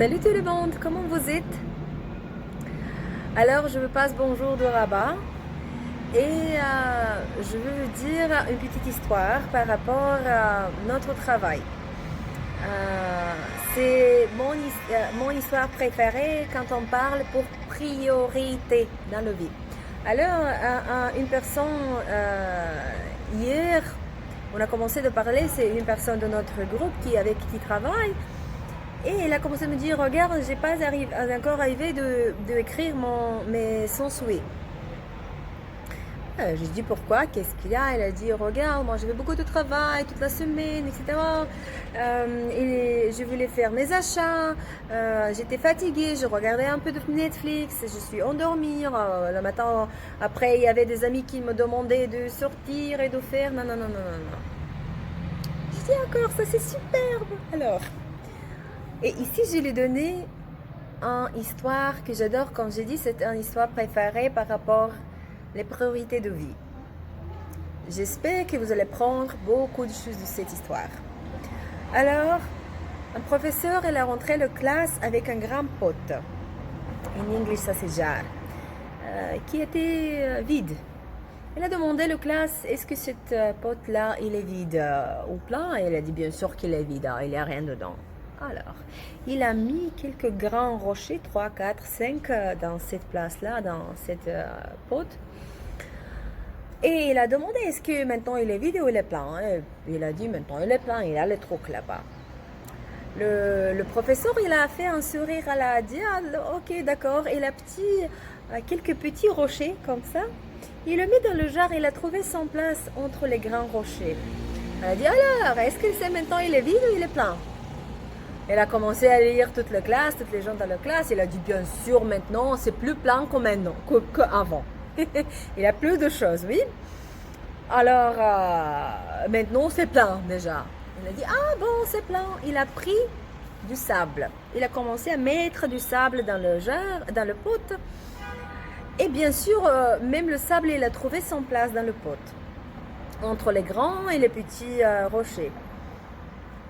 Salut tout le monde, comment vous êtes? Alors je vous passe bonjour de Rabat et je veux vous dire une petite histoire par rapport à notre travail. C'est mon histoire préférée quand on parle pour priorité dans la vie. Alors une personne hier, on a commencé de parler, c'est une personne de notre groupe avec qui travaille. Et elle a commencé à me dire, regarde, j'ai pas encore arrivé de écrire son souhait. J'ai dit pourquoi, qu'est-ce qu'il y a? Elle a dit, regarde, moi j'avais beaucoup de travail toute la semaine, etc. Et je voulais faire mes achats, j'étais fatiguée, je regardais un peu de Netflix, je suis endormie. Le matin, après, il y avait des amis qui me demandaient de sortir et de faire. Non, non, non, non, non, non. Je dis encore, ça c'est superbe. Alors. Et ici, je lui ai donné une histoire que j'adore, comme j'ai dit, c'est une histoire préférée par rapport aux priorités de vie. J'espère que vous allez prendre beaucoup de choses de cette histoire. Alors, un professeur, il a rentré la classe avec un grand pot, en anglais ça c'est jar, qui était vide. Il a demandé à la classe, est-ce que cette pot-là, il est vide ou plein? Et elle a dit, bien sûr qu'il est vide, il n'y a rien dedans. Alors, il a mis quelques grands rochers, 3, 4, 5, dans cette place-là, dans cette pot. Et il a demandé, est-ce que maintenant il est vide ou il est plein? Et il a dit, maintenant il est plein, il a le truc là-bas. Le professeur, il a fait un sourire, il a dit, ah, ok, d'accord. Et quelques petits rochers comme ça, il le met dans le jar, il a trouvé son place entre les grands rochers. Elle a dit, alors, est-ce que c'est maintenant il est vide ou il est plein? Elle a commencé à lire toute la classe, toutes les gens dans la classe. Elle a dit, bien sûr, maintenant, c'est plus plein qu'avant. Il y a plus de choses, oui. Alors, maintenant, c'est plein déjà. Elle a dit, ah bon, c'est plein. Il a pris du sable. Il a commencé à mettre du sable dans le jar, dans le pot. Et bien sûr, même le sable, il a trouvé son place dans le pot. Entre les grands et les petits rochers.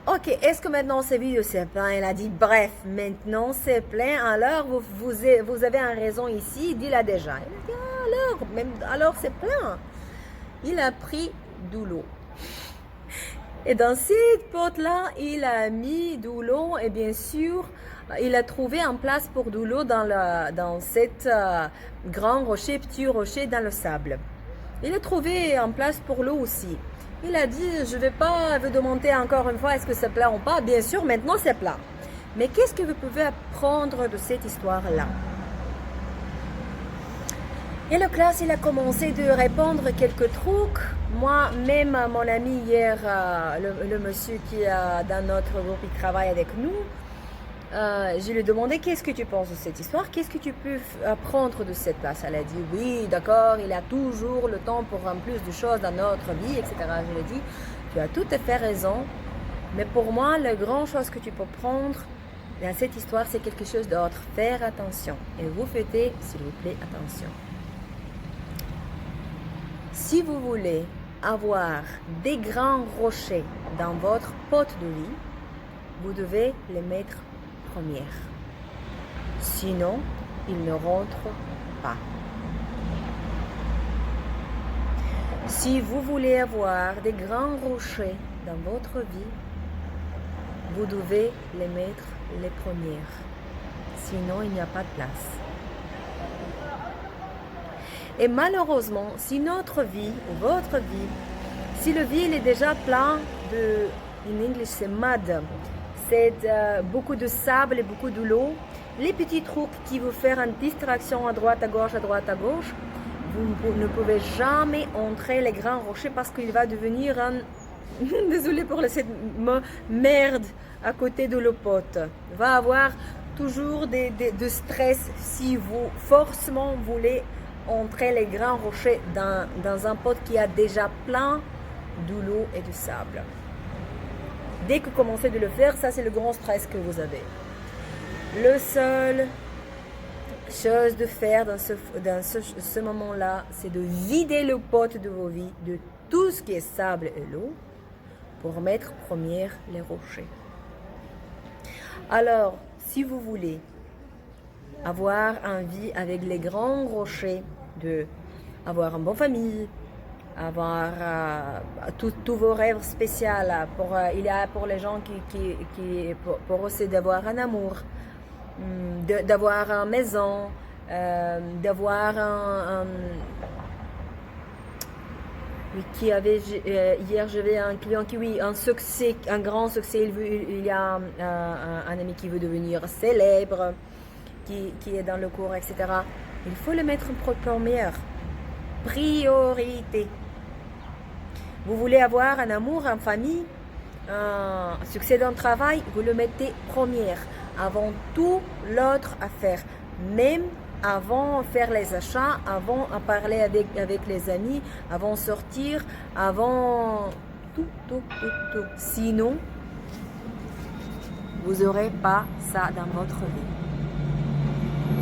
Ok, est-ce que maintenant c'est vide ou c'est plein? Elle a dit, bref, maintenant c'est plein, alors vous avez une raison ici, dis-la déjà. Elle a dit, alors c'est plein. Il a pris de l'eau. Et dans cette pot-là, il a mis de l'eau et bien sûr, il a trouvé une place pour de l'eau dans cette grand rocher, petit rocher dans le sable. Il a trouvé une place pour l'eau aussi. Il a dit, je ne vais pas vous demander encore une fois, est-ce que c'est plat ou pas? Bien sûr, maintenant c'est plat. Mais qu'est-ce que vous pouvez apprendre de cette histoire-là? Et la classe, il a commencé de répondre quelques trucs. Moi, même mon ami hier, le monsieur qui est dans notre groupe, il travaille avec nous. Je lui ai demandé, qu'est-ce que tu penses de cette histoire? Qu'est-ce que tu peux apprendre de cette place? Elle a dit, oui, d'accord, il a toujours le temps pour un plus de choses dans notre vie, etc. Je lui ai dit, tu as tout à fait raison. Mais pour moi, la grande chose que tu peux prendre dans cette histoire, c'est quelque chose d'autre. Faire attention. Et vous faites, s'il vous plaît, attention. Si vous voulez avoir des grands rochers dans votre pot de vie, vous devez les mettre première. Sinon, ils ne rentrent pas. Si vous voulez avoir des grands rochers dans votre vie, vous devez les mettre les premières. Sinon, il n'y a pas de place. Et malheureusement, si notre vie, ou votre vie, si le vie est déjà plein en anglais c'est mud, c'est beaucoup de sable et beaucoup de l'eau, les petits trucs qui vous font une distraction à droite, à gauche, vous ne pouvez jamais entrer les grands rochers parce qu'il va devenir désolé pour cette merde à côté de l'eau pote. Il va avoir toujours de stress si vous forcément voulez entrer les grands rochers dans un pot qui a déjà plein de l'eau et du sable. Dès que vous commencez de le faire, ça c'est le grand stress que vous avez. Le seul chose de faire dans ce moment-là, c'est de vider le pot de vos vies de tout ce qui est sable et l'eau pour mettre première les rochers. Alors, si vous voulez avoir une vie avec les grands rochers, de avoir une bonne famille, avoir tous vos rêves spéciaux, il y a pour les gens pour aussi d'avoir un amour, d'avoir une maison, d'avoir hier j'avais un client qui un succès, un grand succès, il y a un ami qui veut devenir célèbre, qui est dans le cours, etc. Il faut le mettre en première priorité. Vous voulez avoir un amour en famille, un succès dans le travail, vous le mettez première, avant tout l'autre à faire, même avant de faire les achats, avant de parler avec les amis, avant de sortir, avant tout. Sinon, vous n'aurez pas ça dans votre vie.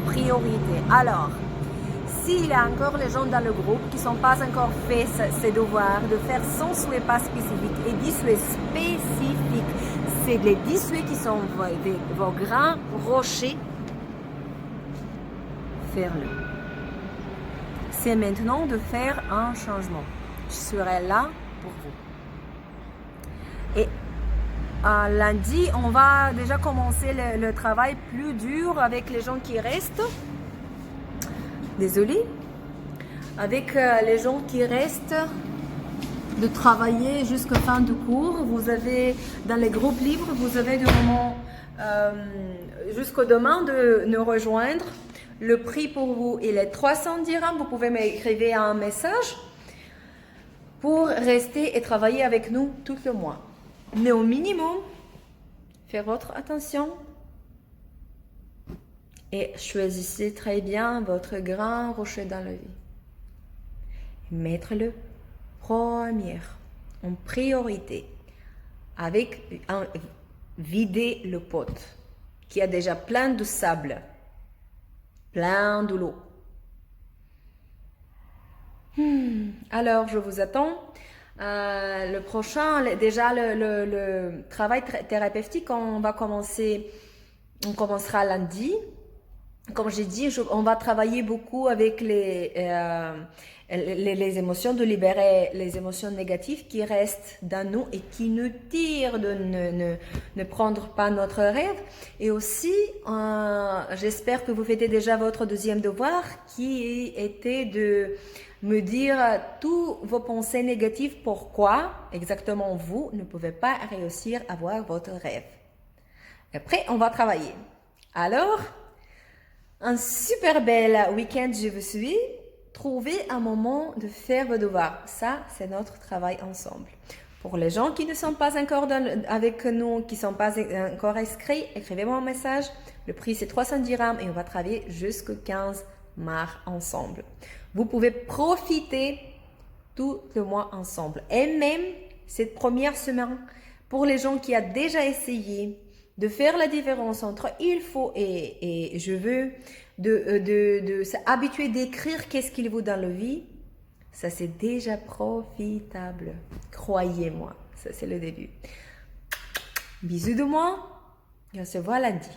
Priorité. Alors, s'il y a encore les gens dans le groupe qui ne sont pas encore fait ces devoirs, de faire son souhait pas spécifique et 10 souhaits spécifiques, c'est les 10 souhaits qui sont vos grands rochers, faire-le. C'est maintenant de faire un changement. Je serai là pour vous. Et lundi, on va déjà commencer le travail plus dur avec les gens qui restent. Désolée. Avec les gens qui restent, de travailler jusqu'à fin du cours. Vous avez, dans les groupes libres, vous avez du moment jusqu'au demain de nous rejoindre. Le prix pour vous, il est 300 dirhams. Vous pouvez m'écrire un message pour rester et travailler avec nous tout le mois. Mais au minimum, faire votre attention et choisissez très bien votre grand rocher dans la vie. Mettre-le première, en priorité, avec vider le pot qui a déjà plein de sable, plein de l'eau. Alors, je vous attends. Le prochain, déjà le travail thérapeutique, on commencera lundi. Comme j'ai dit, on va travailler beaucoup avec les émotions, de libérer les émotions négatives qui restent dans nous et qui nous tirent de ne prendre pas notre rêve. Et aussi, j'espère que vous faites déjà votre deuxième devoir qui était de me dire toutes vos pensées négatives, pourquoi exactement vous ne pouvez pas réussir à avoir votre rêve. Après, on va travailler. Alors, un super bel week-end, je vous suis. Trouvez un moment de faire vos devoirs. Ça, c'est notre travail ensemble. Pour les gens qui ne sont pas encore avec nous, qui ne sont pas encore inscrits, écrivez-moi un message. Le prix, c'est 300 dirhams et on va travailler jusqu'au 15 mars ensemble. Vous pouvez profiter tout le mois ensemble. Et même cette première semaine, pour les gens qui ont déjà essayé de faire la différence entre il faut et je veux, de s'habituer d'écrire qu'est-ce qu'il vaut dans la vie, ça c'est déjà profitable. Croyez-moi, ça c'est le début. Bisous de moi et on se voit lundi.